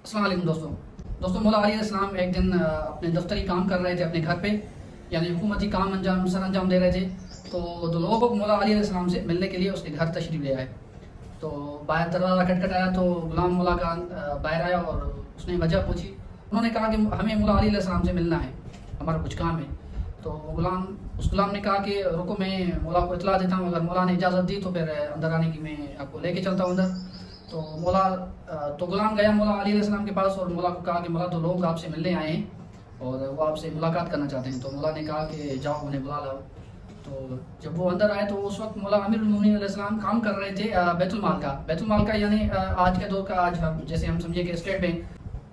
السلام علیکم دوستوں مولا علیہ السلام ایک دن اپنے دفتری کام کر رہے تھے اپنے گھر پہ، یعنی حکومتی کام سر انجام دے رہے تھے. تو دو لوگ مولا علیہ السلام سے ملنے کے لیے اس کے گھر تشریف لے آئے. تو باہر دروازہ کھٹکھٹایا تو غلام مولا کا باہر آیا اور اس نے وجہ پوچھی. انہوں نے کہا کہ ہمیں مولا علیہ السلام سے ملنا ہے، ہمارا کچھ کام ہے. تو اس غلام نے کہا کہ رکو میں مولا کو اطلاع دیتا ہوں، اگر مولا نے اجازت دی تو پھر اندر آنے کی میں آپ کو لے کے چلتا ہوں اندر. تو غلام گیا مولا علیہ السلام کے پاس اور مولا کو کہا کہ مولا تو لوگ آپ سے ملنے آئے ہیں اور وہ آپ سے ملاقات کرنا چاہتے ہیں. تو مولا نے کہا کہ جاؤ انہیں بلا لاؤ. تو جب وہ اندر آئے تو اس وقت مولا امیر المومنین علیہ السلام کام کر رہے تھے بیت المال کا یعنی آج کے دور کا آج جیسے ہم سمجھے کہ اسٹیٹ بینک.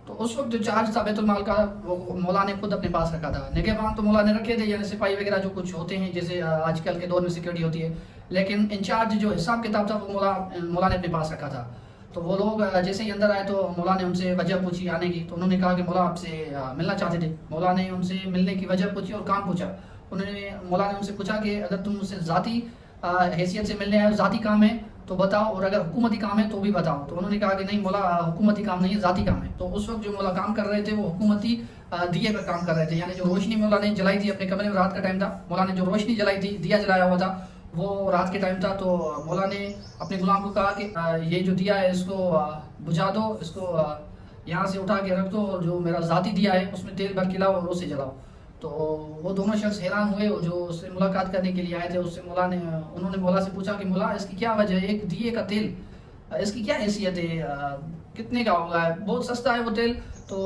تو اس وقت جو چارج تھا بیت المال کا وہ مولا نے خود اپنے پاس رکھا تھا. نگہبان تو مولا نے رکھے تھے، یعنی سپاہی وغیرہ جو کچھ ہوتے ہیں جیسے آج کل کے دور میں سیکورٹی ہوتی ہے، لیکن انچارج جو حساب کتاب تھا وہ مولا نے اپنے پاس رکھا تھا. تو وہ لوگ جیسے ہی اندر آئے تو مولا نے ان سے وجہ پوچھی آنے کی. تو انہوں نے کہا کہ مولا آپ سے ملنا چاہتے تھے. مولا نے ان سے ملنے کی وجہ پوچھی اور کام پوچھا. مولا نے ان سے پوچھا کہ اگر تم سے ذاتی حیثیت سے ملنے آئے، ذاتی کام ہے تو بتاؤ، اور اگر حکومتی کام ہے تو بھی بتاؤ. تو انہوں نے کہا کہ نہیں مولا حکومتی کام نہیں ہے، ذاتی کام ہے. تو اس وقت جو مولا کام کر رہے تھے وہ حکومتی دیے پر کام کر رہے تھے، یعنی جو روشنی مولا نے جلائی تھی اپنے کمرے میں، رات کا ٹائم تھا، مولا نے جو روشنی جلائی تھی، دیا جلایا ہوا تھا، وہ رات کے ٹائم تھا. تو مولا نے اپنے غلام کو کہا کہ یہ جو دیا ہے اس کو بجھا دو، اس کو یہاں سے اٹھا کے رکھ دو، اور جو میرا ذاتی دیا ہے اس میں تیل بھر کے لاؤ اور اسے جلاؤ. تو وہ دونوں شخص حیران ہوئے جو اس سے ملاقات کرنے کے لیے آئے تھے. اس سے انہوں نے مولا سے پوچھا کہ مولا اس کی کیا وجہ ہے، ایک دیے کا تیل اس کی کیا حیثیت ہے، کتنے کا ہوگا، بہت سستا ہے وہ تیل، تو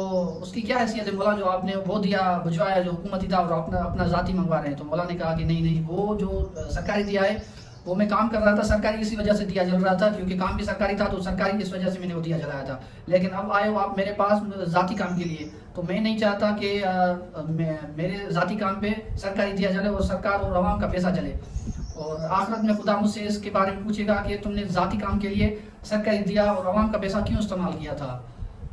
اس کی کیا حیثیت ہے مولا جو آپ نے وہ دیا بجھوایا جو حکومتی تھا اور اپنا ذاتی منگوا رہے ہیں. تو مولا نے کہا کہ نہیں وہ جو سرکاری دیا ہے وہ میں کام کر رہا تھا، سرکاری اسی وجہ سے دیا جل رہا تھا کیونکہ کام بھی سرکاری تھا، تو سرکاری اس وجہ سے میں نے وہ دیا جلایا تھا. لیکن اب آئے ہو آپ میرے پاس ذاتی کام کے لیے، تو میں نہیں چاہتا کہ میرے ذاتی کام پہ سرکاری دیا جلے اور سرکار اور عوام کا پیسہ چلے، اور آخرت میں خدا مجھ سے اس کے بارے میں پوچھے گا کہ تم نے ذاتی کام کے لیے سرکاری دیا اور عوام کا پیسہ کیوں استعمال کیا تھا.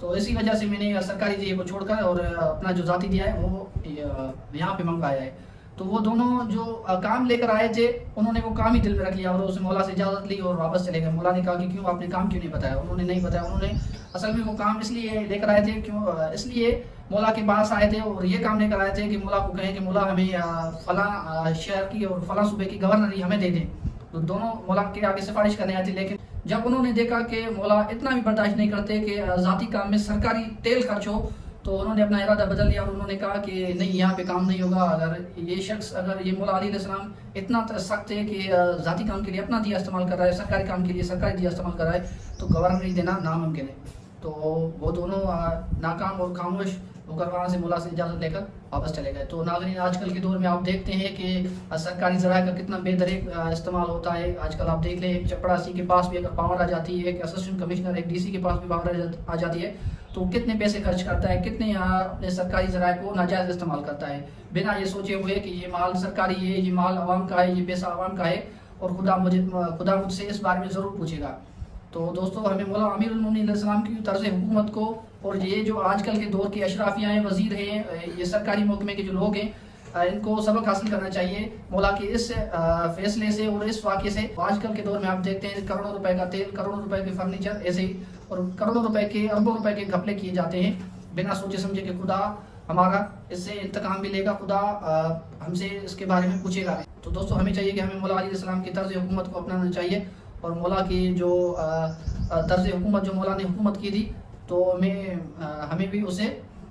تو اسی وجہ سے میں نے سرکاری دیے کو چھوڑ کر اور اپنا جو ذاتی دیا ہے وہ یہاں پہ منگوایا ہے. تو وہ دونوں جو کام لے کر آئے تھے انہوں نے وہ کام ہی دل میں رکھ لیا اور اس مولا سے اجازت لی اور واپس چلے گئے. مولا نے کہا کہ کیوں آپ نے کام کیوں نہیں بتایا؟ انہوں نے نہیں بتایا. انہوں نے اصل میں وہ کام اس لیے لے کر آئے تھے اس لیے مولا کے پاس آئے تھے اور یہ کام لے کر آئے تھے کہ مولا کو کہیں کہ مولا ہمیں فلاں شہر کی اور فلاں صوبے کی گورنری ہمیں دے دیں. تو دونوں مولا کے آگے سفارش کرنے آئے تھے، لیکن جب انہوں نے دیکھا کہ مولا اتنا بھی برداشت نہیں کرتے کہ ذاتی کام میں سرکاری تیل خرچ ہو، تو انہوں نے اپنا ارادہ بدل لیا اور انہوں نے کہا کہ نہیں یہاں پہ کام نہیں ہوگا. اگر یہ مولا علیہ السلام اتنا سخت ہے کہ ذاتی کام کے لیے اپنا دیا استعمال کر رہا ہے، سرکاری کام کے لیے سرکاری دیا استعمال کر رہا ہے، تو گورنری دینا ناممکن ہے. تو وہ دونوں ناکام اور خاموش ہو کر وہاں سے مولا سے اجازت لے کر واپس چلے گئے. تو ناظرین آج کل کے دور میں آپ دیکھتے ہیں کہ سرکاری ذرائع کا کتنا بے دریغ استعمال ہوتا ہے. آج کل آپ دیکھ لیں ایک چپڑاسی کے پاس بھی اگر پاور آ جاتی ہے، ایک اسسٹنٹ کمشنر ایک ڈی سی کے پاس بھی پاور آ جاتی ہے، تو کتنے پیسے خرچ کرتا ہے، کتنے اپنے سرکاری ذرائع کو ناجائز استعمال کرتا ہے بنا یہ سوچے ہوئے کہ یہ مال سرکاری ہے، یہ مال عوام کا ہے، یہ پیسہ عوام کا ہے اور خدا مجھ سے اس بارے میں ضرور پوچھے گا. تو دوستو ہمیں مولا امیر المومنین علیہ السلام کی طرز حکومت کو اور یہ جو آج کل کے دور کے اشرافیہ ہیں، وزیر ہیں، یہ سرکاری محکمے کے جو لوگ ہیں، ان کو سبق حاصل کرنا چاہیے مولا کے اس فیصلے سے اور اس واقعے سے. آج کل کے دور میں آپ دیکھتے ہیں کروڑوں روپے کا تیل، کروڑوں روپے کے فرنیچر، ایسے ہی اور کروڑوں روپے کے اربوں روپے کے گھپلے کیے جاتے ہیں بنا سوچے سمجھے کہ خدا ہمارا اس سے انتقام بھی لے گا، خدا ہم سے اس کے بارے میں پوچھے گا. تو دوستو ہمیں چاہیے کہ ہمیں مولا علیہ السلام کی طرز حکومت کو اپنانا چاہیے اور مولا کی جو طرز حکومت جو مولا نے حکومت کی تھی تو ہمیں بھی اسے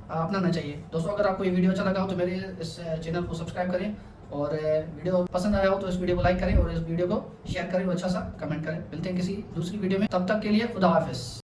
اپنانا چاہیے. دوستو اگر آپ کو یہ ویڈیو اچھا لگا ہو تو میرے اس چینل کو سبسکرائب کریں، اور ویڈیو پسند آیا ہو تو اس ویڈیو کو لائک کریں اور اس ویڈیو کو شیئر کریں اور اچھا سا کمنٹ کریں. ملتے ہیں کسی دوسری ویڈیو میں، تب تک کے لیے خدا حافظ.